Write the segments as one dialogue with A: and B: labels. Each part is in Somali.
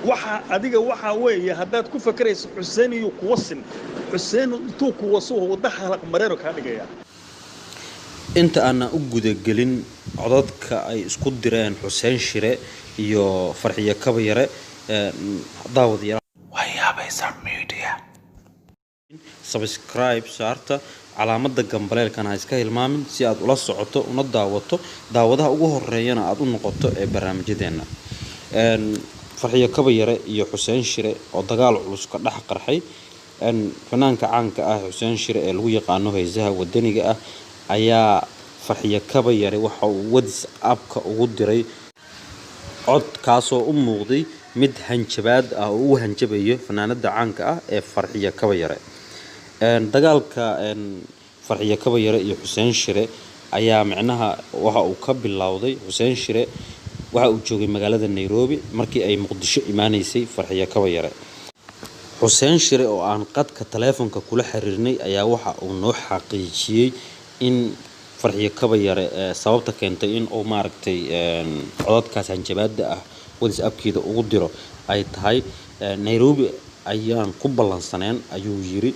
A: waxa adiga waxa weeye haddaad ku fakarayso Xuseen iyo kuwasin Xuseen intuu kuwaso wada xalaq mareero ka dhigaya
B: inta aan u guda gelin codadka ay isku direen Xuseen Shire iyo Farxiyo Kabayare daawadayaal waxyaabaysa media subscribe saarta calaamada gambaleelkana iska hilmaamin si aad ula socoto una daawato daawadaha ugu horeeyana aad u noqoto ee barnaamijyadeena Farxiyo Kabayare iyo Xuseen Shire oo dagaal culus ka dhex qarxay fanaanka caanka ah Xuseen Shire ee lagu yaqaano heesaha wadaniga ah ayaa Farxiyo Kabayare waxa uu WhatsApp-ka ugu diray cod kaasoo u muuqday mid hanjabaad ah oo u hanjabayo fanaanada caanka ah ee Farxiyo Kabayare dagaalka Farxiyo Kabayare iyo Xuseen Shire ayaa macnaha waxa uu ka bilowday Xuseen Shire waxa uu joogay magaalada Nairobi markii ay Muqdisho iimaaneysay Farxiyo Kabayare Xuseen Shire oo aan qadka taleefanka kula xiriirnay ayaa waxa uu noo xaqiijiyay in Farxiyo Kabayare sababta keentay in uu maaragtay codadkaas hanjabaada ah WhatsApp-keeda ugu diro ay tahay Nairobi ayaan ku balansaneen ayuu yiri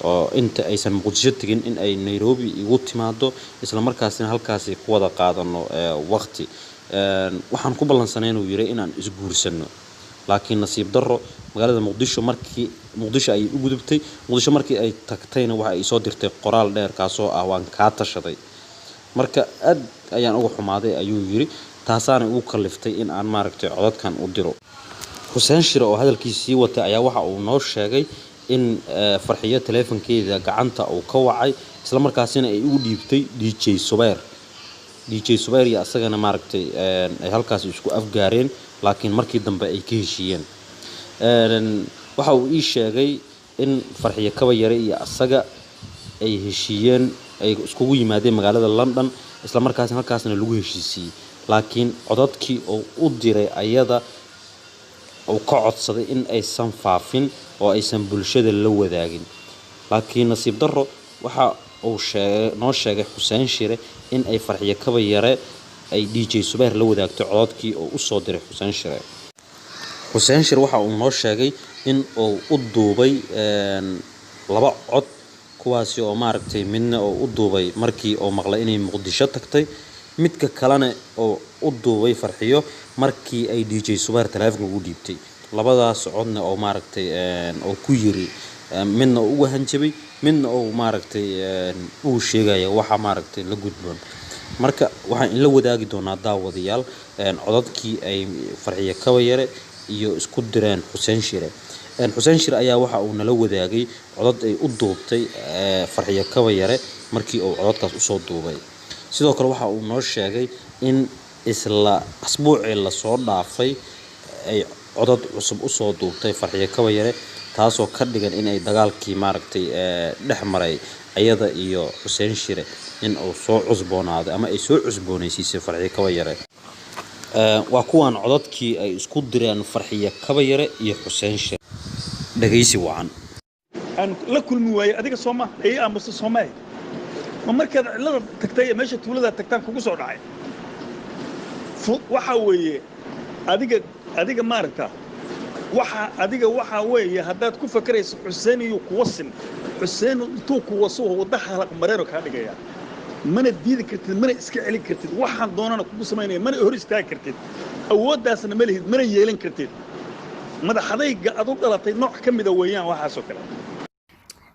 B: oo inta aysan Muqdisho tagin in ay Nairobi igu timaado isla markaasina halkaas ku wada qaadano waqti waxaan ku balansaneen uu yiri inaan isguursano laakiin nasiib darro magaalada Muqdisho markii Muqdisho ay u gudubtay Muqdisho markii ay tagtayna waxa ay soo dirtay qoraal dheer kaasoo ah waan ka tashaday marka aad ayaan ugu xumaaday ayuu yiri taasaana ugu kaliftay in aan maaragtay codadkan u diro Xuseen Shire oo hadalkiisii wata ayaa waxa uu noo sheegay in Farxiyo taleefankeeda gacanta uu ka wacay isla markaasina ay ugu dhiibtay DJ Subayr iyo asagana maaragtay ay halkaas isku afgaareen laakiin markii dambe ay ka heshiiyeen waxa uu ii sheegay in Farxiyo Kabayare iyo asaga ay heshiiyeen ay isku yimaadeen magaalada London isla markaasina halkaasna lagu heshiisiyay laakiin codadkii oo u diray ayada oo ka codsaday in aysan faafin oo aysan bulshada la wadaagin laakiin nasiib darro waxa uu noo sheegay Xuseen Shire in ay Farxiyo Kabayare ay DJ Subayr la wadaagtay codadkii oo u soo diray Xuseen Shire waxa uu noo sheegay in uu u duubay laba cod kuwaasi oo maaragtay midna oo u duubay markii oo maqlay inay Muqdisho tagtay midka kalena oo u duubay Farxiyo markii ay DJ Subayr taleefanka ugu dhiibtay labadaas codna oo maaragtay oo ku yiri midna ugu hanjabay midna oo maaragtay uu sheegay waxa maaragtay la gudboon marka waxaan in la wadaagi doonaa daawadayaal codadkii ay Farxiyo Kabayare iyo isku direen Xuseen Shire ayaa waxa uu nala wadaagay codad ay u duubtay Farxiyo Kabayare markii uu codadkaas u soo duubay sidoo kale waxa uu noo sheegay in isla asbuucii la soo dhaafay ay codad cusub u soo duubtay Farxiyo Kabayare taasoo ka dhigan in ay dagaalkii maaragtay dhex maray ayada iyo Xuseen Shire in uu soo cusboonaaday ama ay soo cusboonaysiisay Farxiyo Kabayare waa kuwan codadkii ay isku direen Farxiyo Kabayare iyo Xuseen Shire dhageysi wacan
A: aan la kulmi waayay adiga Soomaa ay aamusta Soomaa ma markaad cilada tagtay meesha tuulada tagtaan kugu soo dhacay waxa weeye adiga maaragta waxa weeye haddaad ku fakarayso Xuseen iyo kuwasin Xuseen intuu kuwaso wada xalaq mareero ka dhigaya mana diidi kartid mana iska celin kartid waxaan doonana kugu sameynaya mana hor istaag kartid awooddaasna ma lihid mana yeelan kartid madaxadayga aad u dhalatay nooc ka mid ah weeyaan waxaas oo kale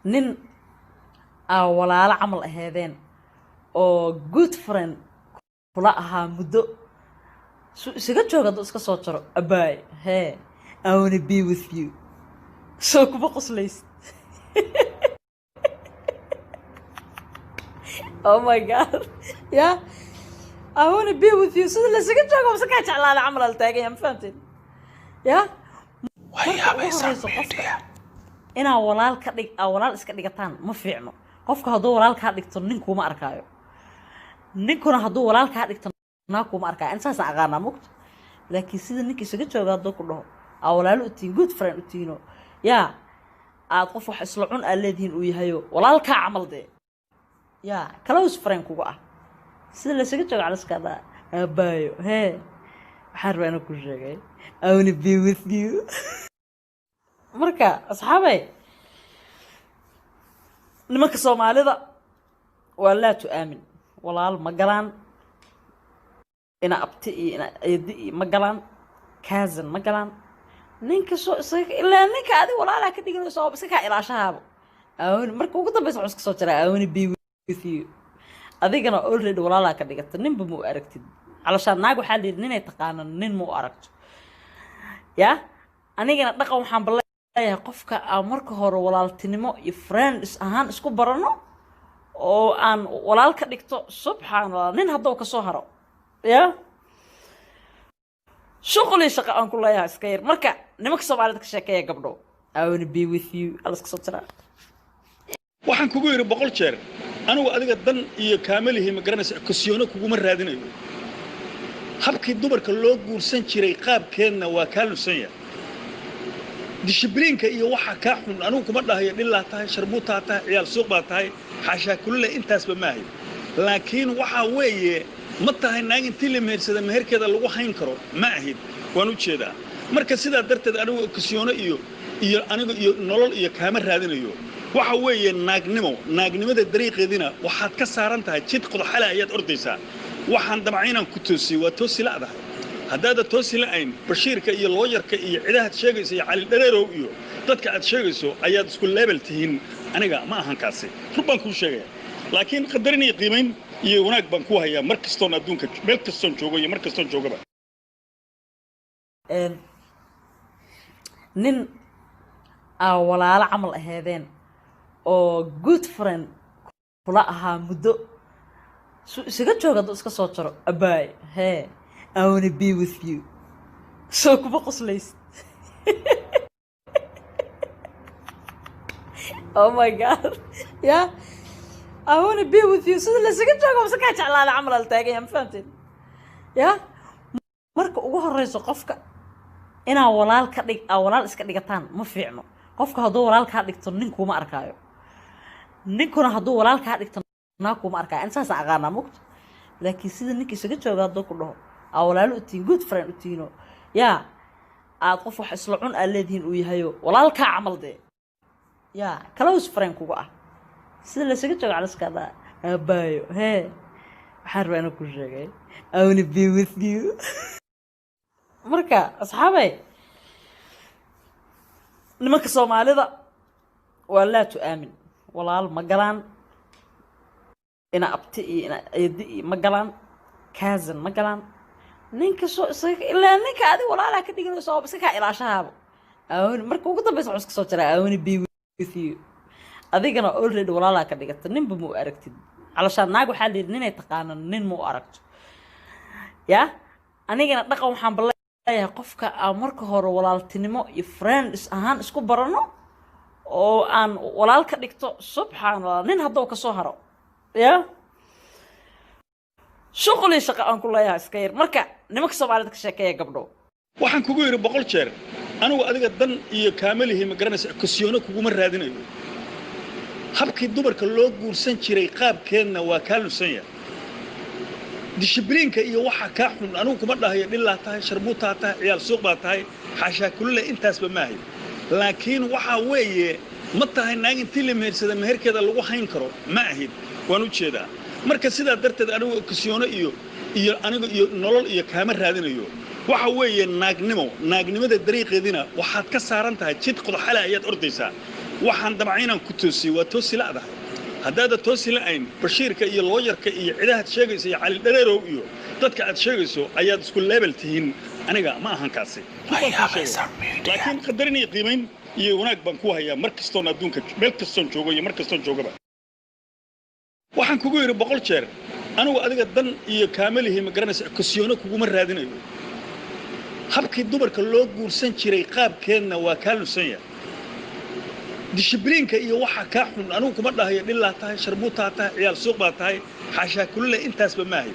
C: nin walaalo camal ahaadeen oo good friend kula ahaa muddo isaga jooga dad iska soo jaro abaay hey I want to be with you so kuba qoslays oh my god yeah I want to be with you so la isaga jooga masaka jeclaada camal al taagay am fahamteen yeah waxyaabaysa media ina walaal ka dhig walaal iska dhigataan ma fiicno qofka haduu walaal ka dhigto ninku ma arkaayo ninkuna haduu walaal ka dhigto naaku ma arkaayo intaas aqaana muqto laakiin sida ninka isaga jooga haduu ku dhaho walaal u tiin good friend u tiino yaa aad qof wax isla cun aleediin uu yahay walaal ka camal de yaa close friend kugu ah sida la isaga jooga calaskada abayo he waxaan rabaa inaan ku sheegay I wanna be with you. marka asxaabay nimanka Soomaalida waa la tu'aamin walaal ma galaan ina abti ina aydi ma galaan cousin ma galaan ninka soo ilaa ninka adi walaala ka dhigano soo iska ilaashahaabo aawin marka ugu dambaysa iska soo jira aawin be with you adigana already walaala ka dhigata ninba mu aragtid calashaan naag waxa leeyahay inay taqaano nin mu aragto ya anigana dhaqan waxaan balayahay qofka marka hore walaaltinimo iyo friends ahaan isku barano oo aan walaal ka dhigto subhanallah nin hadoo ka soo haro ya شغلي شقة أنكل الله يسكير مركا نمك سوالد كشكاية قبله I wanna be with you ألسك صوتنا
A: waxaan kugu yiri boqol jeer anigu adiga dan iyo kaamilihi ma garanaysa kusiyoono kugu ma raadinayo habkii dumarka loo guursan jiray qaabkeedna waa ka lusan yahay dishibliinka iyo waxa ka xun anigu kuma dhahayo dhilaa tahay sharbuuta tahay ciyaal suuq baa tahay xasha kulle intaasba maahay laakiin waxa weeye ma tahay naag intii la meersada meherkeeda lagu hayn karo ma ahid waan u jeedaa marka sidaa darteed anigu kusiyoono iyo anigu iyo nolol iyo kaama raadinayo waxa weeye naagnimada dariiqeedina waxaad ka saaran tahay jid qodaxale ayaad ordaysaa waxaan damacaynan ku toosiyay waa toosi la'dahay haddaad toosi la'ayn bashiirka iyo looyarka iyo ciidaha sheegaysa iyo cali dhareerow iyo dadka aad sheegayso ayaad isku level tihiin aniga ma ahan kaasi rubban ku sheegay laakiin qadarin iyo qiimayn iyo wanaag baan ku hayaa mar kastoon adduunka meel kastoon joogo iyo mar kastoon joogaba
C: nin walaalo camal aheedeen oo good friend kula ahaa muddo isaga jooga dad iska soo jaro abaay hee I wanna be with you soo kuba qoslays oh my god yeah I wanna be with you sida la isaga joogo iska jeclaala camal al taagay ma fahanteen yeah marka ugu horeyso qofka ina walaal ka dhig walaal iska dhigataan ma fiicno qofka haduu walaal ka dhigto nin kuma arkaayo ninkuna haduu walaal ka dhigto naa kuma arkaayo intaas aqaana mugto laakiin sida ninka isaga jooga haduu ku dhaho walaal u tiin good friend u tiino ya aad qof wax isla cun aleediin uu yahay walaal ka camal de ya close friend kugu ah sida la isaga joogo calaskada abayo he waxaan rabaa inaan ku sheegay I wanna be with you marka asxaabay nimanka Soomaalida waa la tu'aamin walaal ma galaan ina abti ina aydi ma galaan cousin ma galaan ninka soo ilaa ninka adi walaala ka dhigano soo iska ilaashahaabo aawin marka ugu dambaysa iska soo jira I wanna be with you adigana already walaala ka dhigata ninba mu aragtid calashaan naag waxa leeyahay inay taqaano nin mu aragto ya anigana dhaqan waxaan balayahay qofka marka hore walaaltinimo iyo friends ahaan isku barano oo aan walaal ka dhigto subhanallah nin hadoo ka soo haro ya شغلي شقة أنكل الله يسكير مركا نمك سوالد كشكاية قبله
A: waxaan kugu yiri boqol jeer anigu adiga dan iyo kaamilihi ma garanaysa kusiyoono kugu ma raadinayo habkii dumarka loo guursan jiray qaabkeedna waa ka lusan yahay dishibliinka iyo waxa ka xun anigu kuma dhahayo dhilaa tahay sharbuuta tahay ciyaal suuq baa tahay xasha kulle intaasba maahay laakiin waxa weeye ma tahay naag intii la meersada meherkeeda lagu hayn karo ma ahid waan u jeedaa marka sidaa darteed anigu kusiyoono iyo anigu iyo nolol iyo kaama raadinayo waxa weeye naagnimada dariiqeedina waxaad ka saaran tahay jid qodaxale ayaad ordaysaa waxaan damacaynan ku toosiyay waa toosi la'dahay haddaad toosi la'ayn bashiirka iyo looyarka iyo ciidaha sheegaysa iyo cali dhareerow iyo dadka aad sheegayso ayaad isku level tihiin aniga ma ahan kaasi laakiin qadarin iyo qiimayn iyo wanaag baan ku hayaa mar kastoon adduunka meel kastoon joogo iyo mar kastoon joogaba waxaan kugu yiri boqol jeer anigu adiga dan iyo kaamilihi ma garanaysa kusiyoono kugu ma raadinayo habkii dumarka loo guursan jiray qaabkeedna waa ka lusan yahay dishibliinka iyo waxa ka xun anigu kuma dhahayo dhilaa tahay sharbuuta tahay ciyaal suuq baa tahay xasha kulle intaasba maahay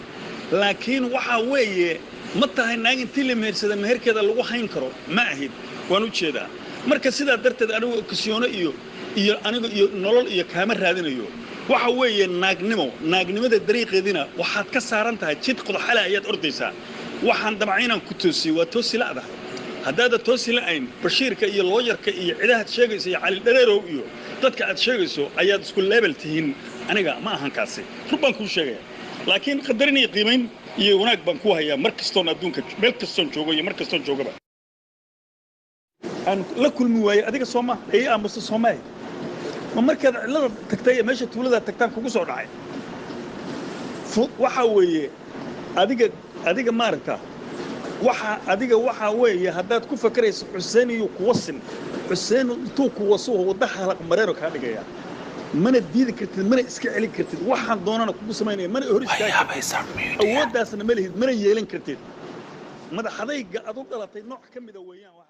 A: laakiin waxa weeye ma tahay naag intii la meersada meherkeeda lagu hayn karo ma ahid waan u jeedaa marka sidaa darteed anigu kusiyoono iyo anigu iyo nolol iyo kaama raadinayo waxa weeye naagnimada dariiqeedina waxaad ka saaran tahay jid qodaxale ayaad ordaysaa waxaan damacaynan ku toosiyay waa toosi la'dahay haddaad toosi la'ayn bashiirka iyo looyarka iyo cidaha sheegayso iyo cali dhareerow iyo dadka aad sheegayso ayaad isku level tihiin aniga ma ahan kaasi rubban ku sheegay laakiin qadarin iyo qiimayn iyo wanaag baan ku hayaa mar kastoon adduunka meel kastoon joogo iyo mar kastoon joogaba aan la kulmi waayay adiga Soomaa ay aamusta Soomaay ma markaad cilada tagtay meesha tuulada tagtaan kugu soo dhacay waxa weeye adiga maaragtaa waxa weeye haddaad ku fakarayso Xuseen iyo kuwasin Xuseen intuu kuwasuhu wada halaq mareero ka dhigaya mana diidi kartid mana iska celin kartid waxaan doonana kugu sameynaya mana hor istaagaysaa awooddaasna ma lihid mana yeelan kartid madaxadayga aad u dhalatay nooc ka mid ah weeyaan